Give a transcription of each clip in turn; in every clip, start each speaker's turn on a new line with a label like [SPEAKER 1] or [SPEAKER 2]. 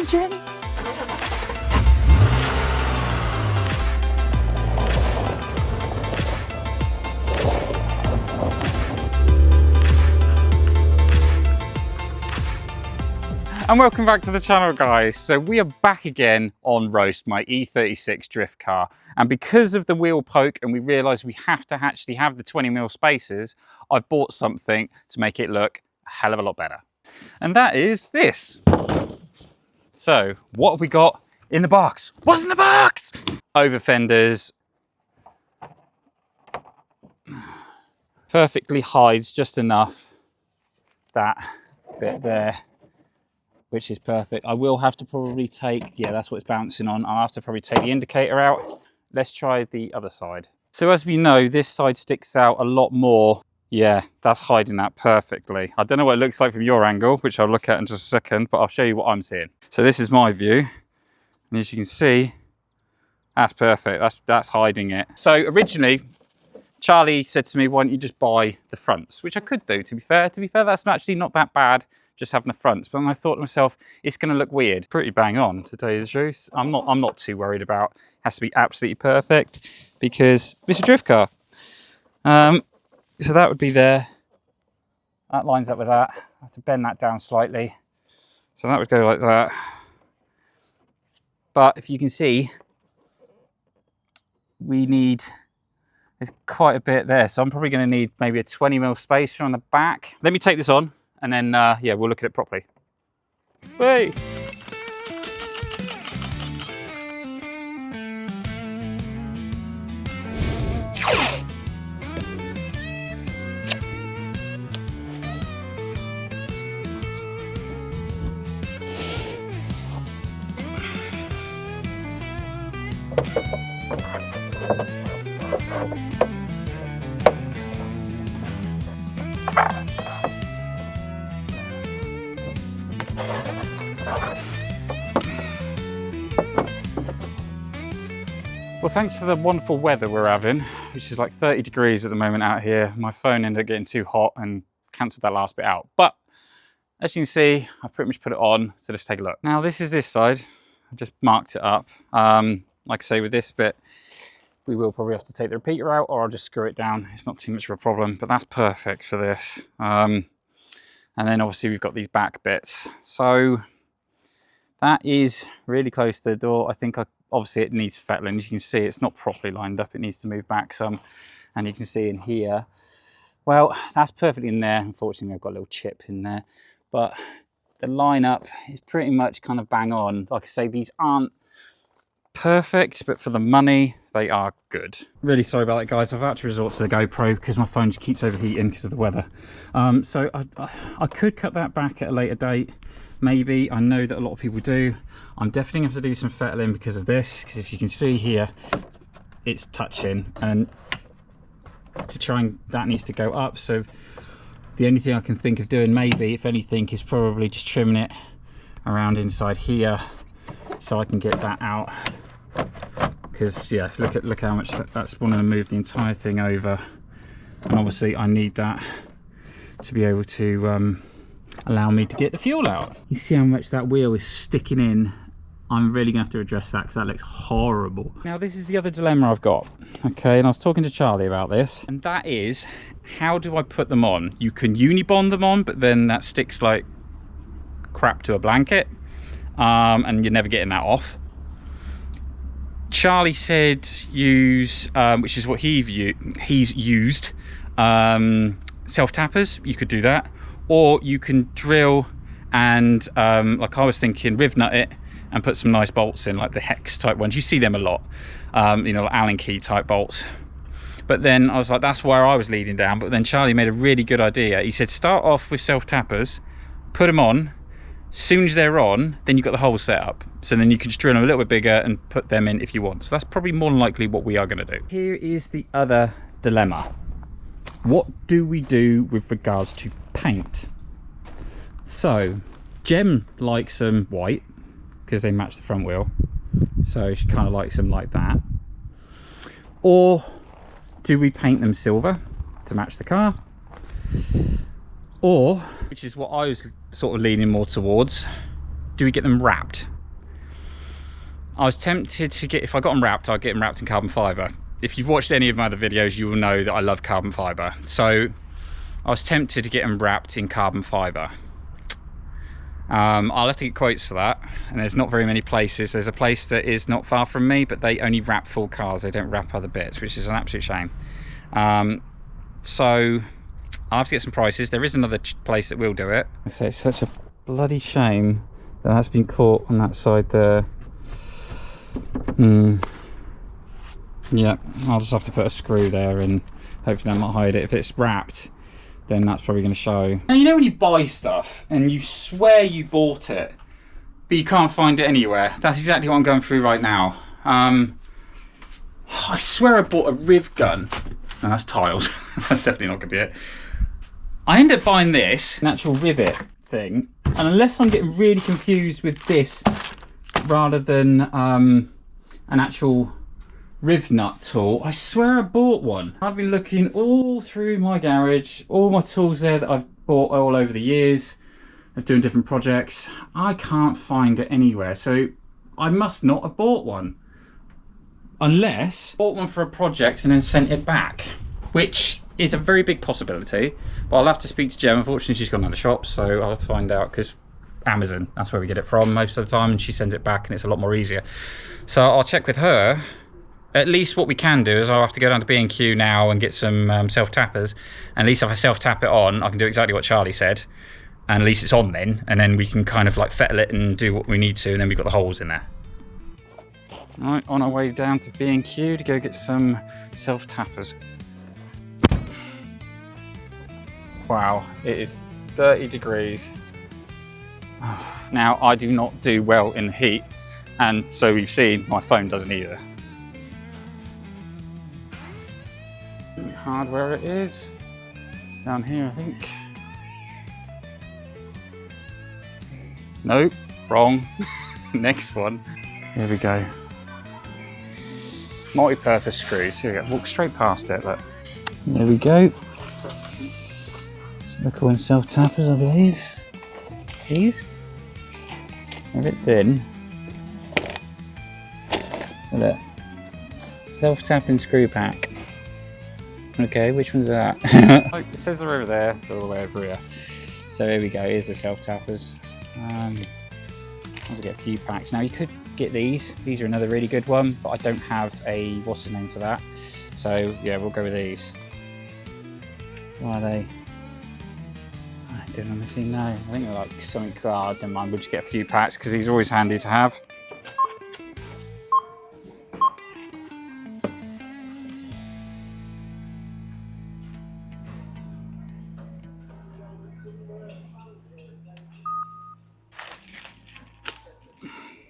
[SPEAKER 1] gents. And welcome back to the channel, guys. So we are back again on roast, my E36 Drift car. And because of the wheel poke and we realised we have to actually have the 20mm spacers, I've bought something to make it look a hell of a lot better. And that is this. So what have we got in the box? What's in the box? Over fenders. Perfectly hides just enough that bit there, which is perfect. I will have to probably take, yeah, that's what it's bouncing on. I'll have to probably take the indicator out. Let's try the other side. So as we know, this side sticks out a lot more. Yeah, that's hiding that perfectly. I don't know what it looks like from your angle, which I'll look at in just a second, but I'll show you what I'm seeing. So this is my view. And as you can see, that's perfect. That's hiding it. So originally, Charlie said to me, why don't you just buy the fronts, which I could do, to be fair. To be fair, that's actually not that bad, just having the fronts. But then I thought to myself, it's going to look weird. Pretty bang on, to tell you the truth. I'm not too worried about it. Has to be absolutely perfect because it's a drift car. So that would be there. That lines up with that. I have to bend that down slightly. So that would go like that. But if you can see, there's quite a bit there. So I'm probably going to need maybe a 20mm spacer on the back. Let me take this on and then, yeah, we'll look at it properly. Wait. Well, thanks to the wonderful weather we're having, which is like 30 degrees at the moment out here, my phone ended up getting too hot and cancelled that last bit out. But as you can see, I've pretty much put it on, so let's take a look. Now this is this side, I just marked it up. Like I say, with this bit, we will probably have to take the repeater out or I'll just screw it down. It's not too much of a problem, but that's perfect for this. And then obviously we've got these back bits. So that is really close to the door. I think obviously it needs fettling. As you can see, it's not properly lined up. It needs to move back some. And you can see in here, well, that's perfectly in there. Unfortunately, I've got a little chip in there. But the lineup is pretty much kind of bang on. Like I say, these aren't perfect, but for the money, they are good. Really sorry about that, guys. I've had to resort to the GoPro because my phone just keeps overheating because of the weather. So I could cut that back at a later date. Maybe. I know that a lot of people do. I'm definitely going to have to do some fettling because of this, because if you can see here, it's touching, and to try and, that needs to go up. So the only thing I can think of doing, maybe, if anything, is probably just trimming it around inside here so I can get that out. Because yeah, look how much that's wanting to move the entire thing over, and obviously I need that to be able to allow me to get the fuel out. You see how much that wheel is sticking in. I'm really gonna have to address that because that looks horrible. Now this is the other dilemma I've got, okay, and I was talking to Charlie about this, and that is, how do I put them on? You can unibond them on, but then that sticks like crap to a blanket, and you're never getting that off. Charlie said use, which is what he's used, self-tappers. You could do that, or you can drill and like I was thinking, riv nut it and put some nice bolts in, like the hex type ones. You see them a lot, you know, like Allen key type bolts. But then I was like, that's where I was leading down. But then Charlie made a really good idea. He said, start off with self-tappers, put them on. As soon as they're on, then you've got the whole setup. So then you can just drill them a little bit bigger and put them in if you want. So that's probably more than likely what we are going to do. Here is the other dilemma. What do we do with regards to paint? So Jem likes them white because they match the front wheel. So she kind of likes them like that. Or do we paint them silver to match the car? Or, which is what I was sort of leaning more towards, do we get them wrapped? I was tempted to get, if I got them wrapped, I'd get them wrapped in carbon fibre. If you've watched any of my other videos, you will know that I love carbon fibre. So I was tempted to get them wrapped in carbon fibre. I'll have to get quotes for that, and there's not very many places. There's a place that is not far from me, but they only wrap full cars, they don't wrap other bits, which is an absolute shame. So I'll have to get some prices. There is another place that will do it. It's such a bloody shame that has been caught on that side there. Yeah, I'll just have to put a screw there and hopefully that might hide it. If it's wrapped, then that's probably going to show. Now, you know when you buy stuff and you swear you bought it, but you can't find it anywhere? That's exactly what I'm going through right now. I swear I bought a riv gun. No, that's tiled. That's definitely not going to be it. I ended up buying this, an actual rivet thing, and unless I'm getting really confused with this rather than an actual riv nut tool, I swear I bought one. I've been looking all through my garage, all my tools there that I've bought all over the years of doing different projects. I can't find it anywhere, so I must not have bought one. Unless I bought one for a project and then sent it back, which is a very big possibility, but I'll have to speak to Jem. Unfortunately, she's gone out of the shop, so I'll have to find out, because Amazon, that's where we get it from most of the time, and she sends it back and it's a lot more easier. So I'll check with her. At least what we can do is I'll have to go down to B&Q now and get some self-tappers, and at least if I self-tap it on, I can do exactly what Charlie said, and at least it's on then, and then we can kind of like fettle it and do what we need to, and then we've got the holes in there. Right, on our way down to B&Q to go get some self-tappers. Wow, it is 30 degrees. Now, I do not do well in the heat, and so we've seen my phone doesn't either. Hardware it is. It's down here, I think. Nope, wrong. Next one. Here we go. Multi-purpose screws. Here we go. Walk straight past it. Look. There we go. So we're calling self-tappers, I believe. These. A bit thin. Look. Self-tapping screw pack. Okay, which one's that? Oh, it says they're over there, they're all the way over here. So here we go, here's the self-tappers. I'll get a few packs. Now you could get these. These are another really good one, but I don't have a, what's his name for that. So yeah, we'll go with these. What are they? I don't honestly know. I think they're like something card. Never mind, we'll just get a few packs because these are always handy to have.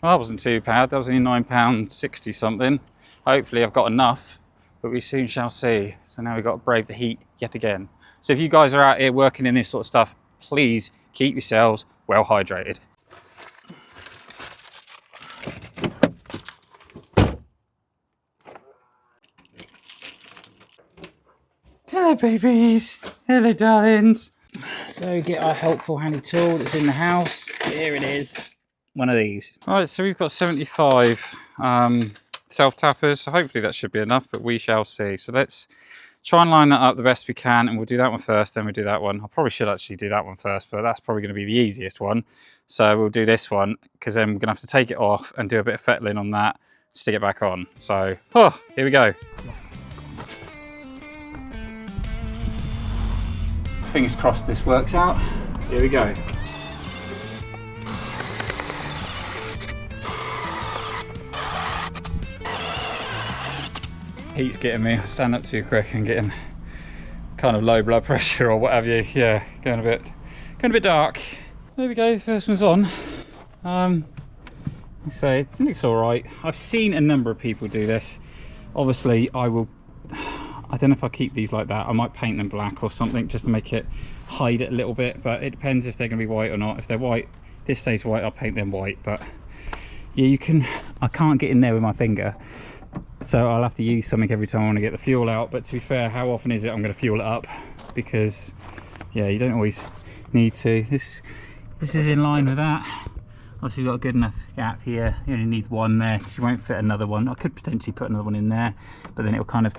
[SPEAKER 1] Well, that wasn't too bad. That was only £9.60 something. Hopefully I've got enough, but we soon shall see. So now we've got to brave the heat yet again. So if you guys are out here working in this sort of stuff, please keep yourselves well hydrated. Hello babies, hello darlings. So get our helpful handy tool that's in the house. Here it is. One of these. All right, so we've got 75 self-tappers, so hopefully that should be enough, but we shall see. So let's try and line that up the best we can, and we'll do that one first, then we'll do that one. I probably should actually do that one first, but that's probably going to be the easiest one. So we'll do this one, because then we're going to have to take it off and do a bit of fettling on that, stick it back on. So, here we go. Fingers crossed this works out. Here we go. Heat's getting me. I stand up too quick and getting kind of low blood pressure or what have you. Yeah, going a bit dark. There we go, the first one's on. So it looks all right. I've seen a number of people do this. Obviously, I don't know if I keep these like that. I might paint them black or something just to make it hide it a little bit, but it depends if they're going to be white or not. If they're white, this stays white, I'll paint them white. But yeah, I can't get in there with my finger. So I'll have to use something every time I want to get the fuel out. But to be fair, how often is it I'm going to fuel it up? Because yeah, you don't always need to. This is in line with that. Obviously we've got a good enough gap here. You only need one there because you won't fit another one. I could potentially put another one in there, but then it'll kind of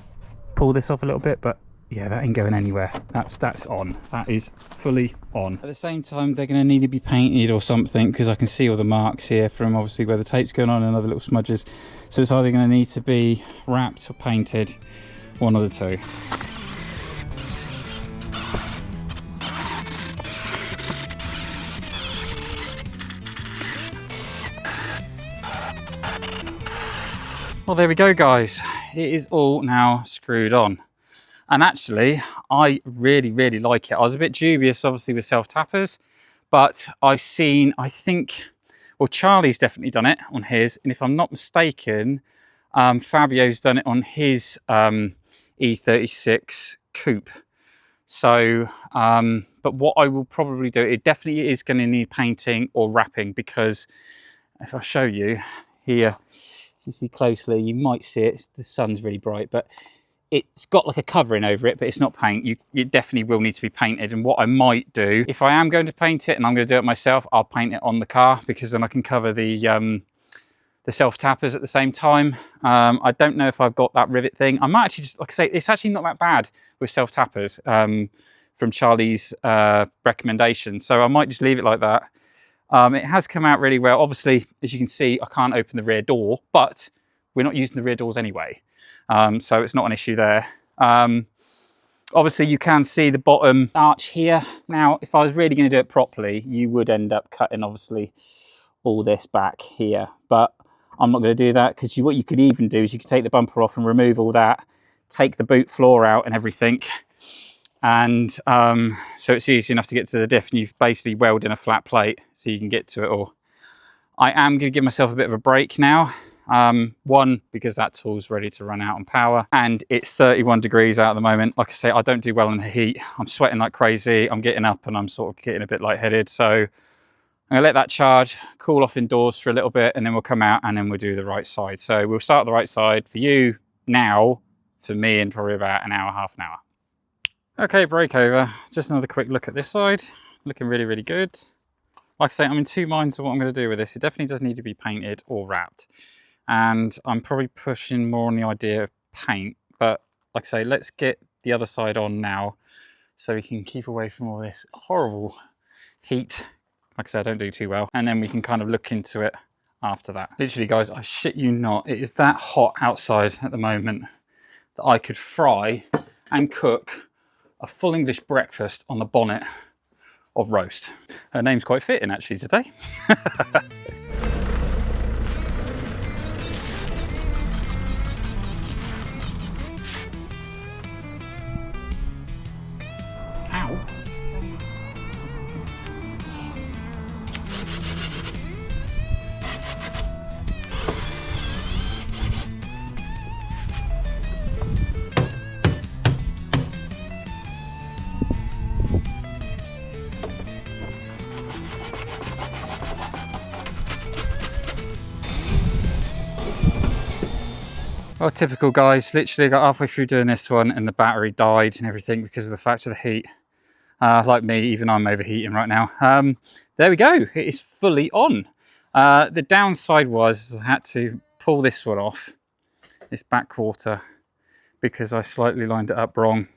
[SPEAKER 1] pull this off a little bit, but yeah, that ain't going anywhere. That's on. That is fully on. At the same time, they're going to need to be painted or something, because I can see all the marks here from obviously where the tape's going on and other little smudges. So it's either going to need to be wrapped or painted, one of the two. Well, there we go, guys. It is all now screwed on. And actually, I really, really like it. I was a bit dubious, obviously, with self-tappers, but I've seen, I think, well, Charlie's definitely done it on his, and if I'm not mistaken, Fabio's done it on his E36 Coupe. So, but what I will probably do, it definitely is going to need painting or wrapping, because if I show you here, if you see closely, you might see it, the sun's really bright, but it's got like a covering over it, but it's not paint. It definitely will need to be painted. And what I might do, if I am going to paint it and I'm going to do it myself, I'll paint it on the car, because then I can cover the self-tappers at the same time. I don't know if I've got that rivet thing. I might actually just, like I say, it's actually not that bad with self-tappers from Charlie's recommendation. So I might just leave it like that. It has come out really well. Obviously, as you can see, I can't open the rear door, but we're not using the rear doors anyway. So it's not an issue there. Obviously you can see the bottom arch here. Now, if I was really going to do it properly, you would end up cutting obviously all this back here, but I'm not going to do that, because what you could even do is you could take the bumper off and remove all that, take the boot floor out and everything. And so it's easy enough to get to the diff, and you've basically welded in a flat plate so you can get to it all. I am going to give myself a bit of a break now. One, because that tool's ready to run out on power, and it's 31 degrees out at the moment. Like I say, I don't do well in the heat. I'm sweating like crazy. I'm getting up and I'm sort of getting a bit lightheaded. So I'm gonna let that charge, cool off indoors for a little bit, and then we'll come out and then we'll do the right side. So we'll start the right side for you now, for me in probably about an hour, half an hour. Okay, break over. Just another quick look at this side. Looking really, really good. Like I say, I'm in two minds of what I'm going to do with this. It definitely does need to be painted or wrapped. And I'm probably pushing more on the idea of paint, but like I say, let's get the other side on now so we can keep away from all this horrible heat. Like I said, I don't do too well, and then we can kind of look into it after that. Literally, guys, I shit you not, it is that hot outside at the moment that I could fry and cook a full English breakfast on the bonnet of roast. Her name's quite fitting actually today. Well, typical, guys. Literally got halfway through doing this one and the battery died and everything because of the fact of the heat. Like me, even I'm overheating right now. There we go. It is fully on. The downside was I had to pull this one off, this back quarter, because I slightly lined it up wrong.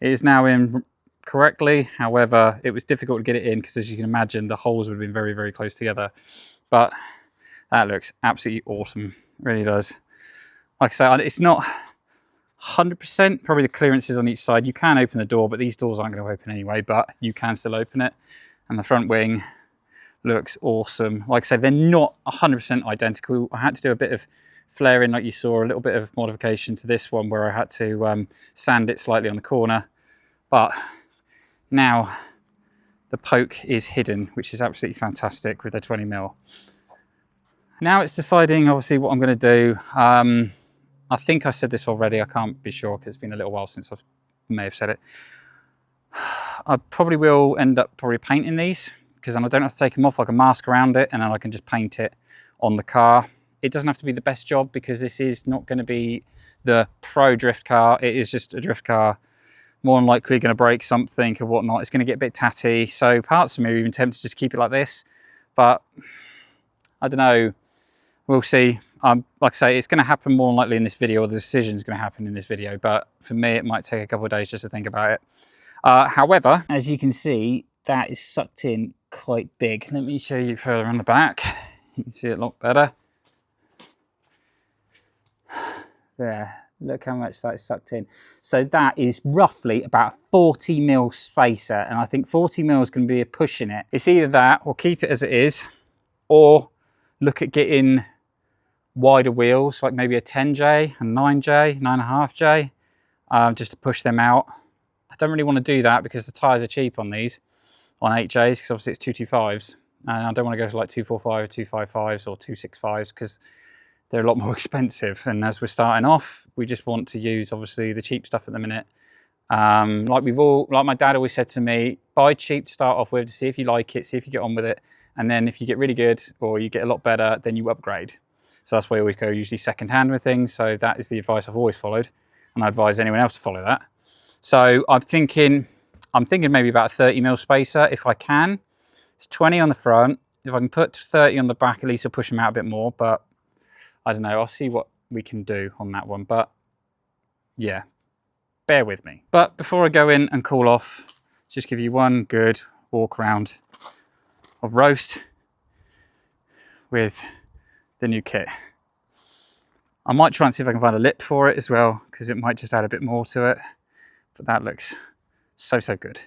[SPEAKER 1] It is now in correctly. However, it was difficult to get it in because, as you can imagine, the holes would have been very, very close together. But that looks absolutely awesome. It really does. Like I say, it's not 100%, probably the clearances on each side. You can open the door, but these doors aren't going to open anyway, but you can still open it. And the front wing looks awesome. Like I said, they're not 100% identical. I had to do a bit of flaring, like you saw, a little bit of modification to this one where I had to sand it slightly on the corner. But now the poke is hidden, which is absolutely fantastic with the 20mm. Now it's deciding, obviously, what I'm going to do. I think I said this already. I can't be sure because it's been a little while since I may have said it. I probably will end up painting these, because then I don't have to take them off. I can mask around it and then I can just paint it on the car. It doesn't have to be the best job because this is not going to be the pro drift car. It is just a drift car. More than likely going to break something or whatnot. It's going to get a bit tatty. So parts of me are even tempted to just keep it like this. But I don't know. We'll see. Like I say, it's going to happen more than likely in this video, or the decision is going to happen in this video. But for me, it might take a couple of days just to think about it. However, as you can see, that is sucked in quite big. Let me show you further on the back. You can see it a lot better. There, look how much that is sucked in. So that is roughly about 40 mil spacer, and I think 40 mil is going to be a pushing it. It's either that, or keep it as it is, or look at getting wider wheels, like maybe a 10J, a 9J, 9.5J, just to push them out. I don't really want to do that because the tyres are cheap on these, on 8Js, because obviously it's 225s. And I don't want to go to like 245 or 255s or 265s because they're a lot more expensive. And as we're starting off, we just want to use obviously the cheap stuff at the minute. Like my dad always said to me, buy cheap to start off with to see if you like it, see if you get on with it. And then if you get really good or you get a lot better, then you upgrade. So that's why I always go usually second hand with things. So that is the advice I've always followed, and I advise anyone else to follow that. So I'm thinking maybe about a 30 mil spacer if I can. It's 20 on the front. If I can put 30 on the back, at least I'll push them out a bit more. But I don't know, I'll see what we can do on that one. But yeah, bear with me. But before I go in and cool off, just give you one good walk around of roast with the new kit. I might try and see if I can find a lip for it as well, because it might just add a bit more to it. But that looks so good.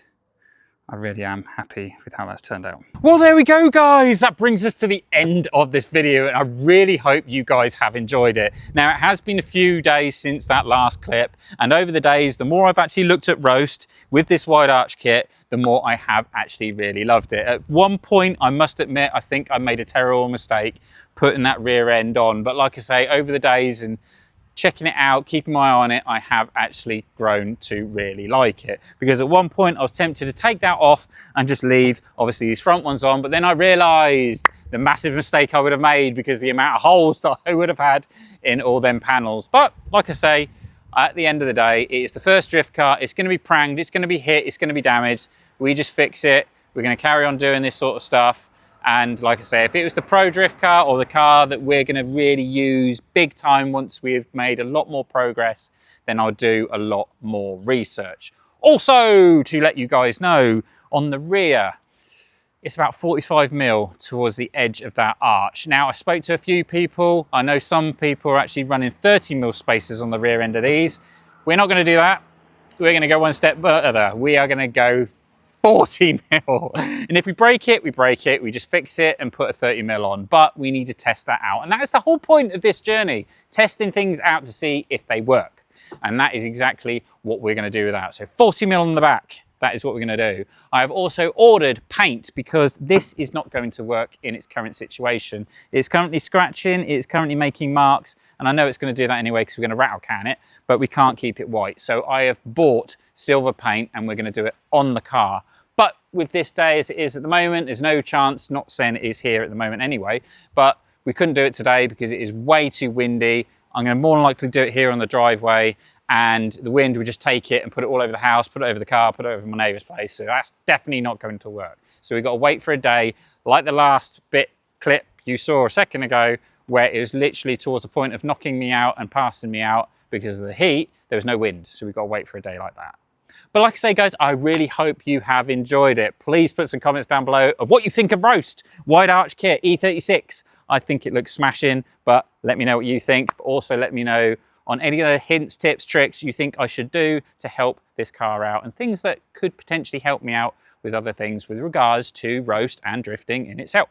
[SPEAKER 1] I really am happy with how that's turned out. Well, there we go, guys. That brings us to the end of this video, and I really hope you guys have enjoyed it. Now, it has been a few days since that last clip, and over the days, the more I've actually looked at roast with this wide arch kit, the more I have actually really loved it. At one point, I must admit, I think I made a terrible mistake putting that rear end on, but like I say, over the days and checking it out, keeping my eye on it, I have actually grown to really like it. Because at one point I was tempted to take that off and just leave obviously these front ones on, but then I realized the massive mistake I would have made because the amount of holes that I would have had in all them panels. But like I say, at the end of the day, it is the first drift car. It's going to be pranged, it's going to be hit, it's going to be damaged. We just fix it. We're going to carry on doing this sort of stuff. And like I say, if it was the pro drift car or the car that we're going to really use big time once we've made a lot more progress, then I'll do a lot more research. Also, to let you guys know, on the rear, it's about 45 mil towards the edge of that arch. Now, I spoke to a few people. I know some people are actually running 30 mil spacers on the rear end of these. We're not going to do that. We're going to go one step further. We are going to go 40 mil. And if we break it, we just fix it and put a 30 mil on. But we need to test that out. And that is the whole point of this journey, testing things out to see if they work. And that is exactly what we're going to do with that. So 40 mil on the back. That is what we're going to do. I have also ordered paint because this is not going to work in its current situation. It's currently scratching, it's currently making marks, and I know it's going to do that anyway because we're going to rattle can it, but we can't keep it white. So I have bought silver paint and we're going to do it on the car. But with this day as it is at the moment, there's no chance, not saying it is here at the moment anyway, but we couldn't do it today because it is way too windy. I'm going to more than likely do it here on the driveway, and the wind would just take it and put it all over the house, put it over the car, put it over my neighbour's place. So that's definitely not going to work. So we've got to wait for a day, like the last clip you saw a second ago, where it was literally towards the point of knocking me out and passing me out because of the heat. There was no wind, so we've got to wait for a day like that. But like I say, guys, I really hope you have enjoyed it. Please put some comments down below of what you think of roast, wide arch kit, E36. I think it looks smashing, but let me know what you think. But also let me know on any other hints, tips, tricks you think I should do to help this car out, and things that could potentially help me out with other things with regards to roast and drifting in itself.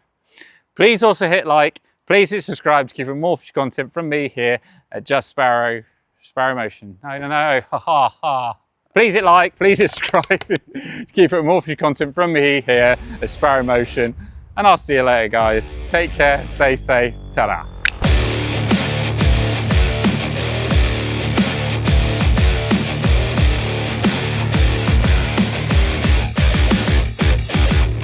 [SPEAKER 1] Please also hit like, please hit subscribe to keep more content from me here at Just Sparrow Motion. No, ha ha ha. Please hit like, please hit subscribe to keep more content from me here at Sparrow Motion. And I'll see you later, guys. Take care, stay safe, ta-da.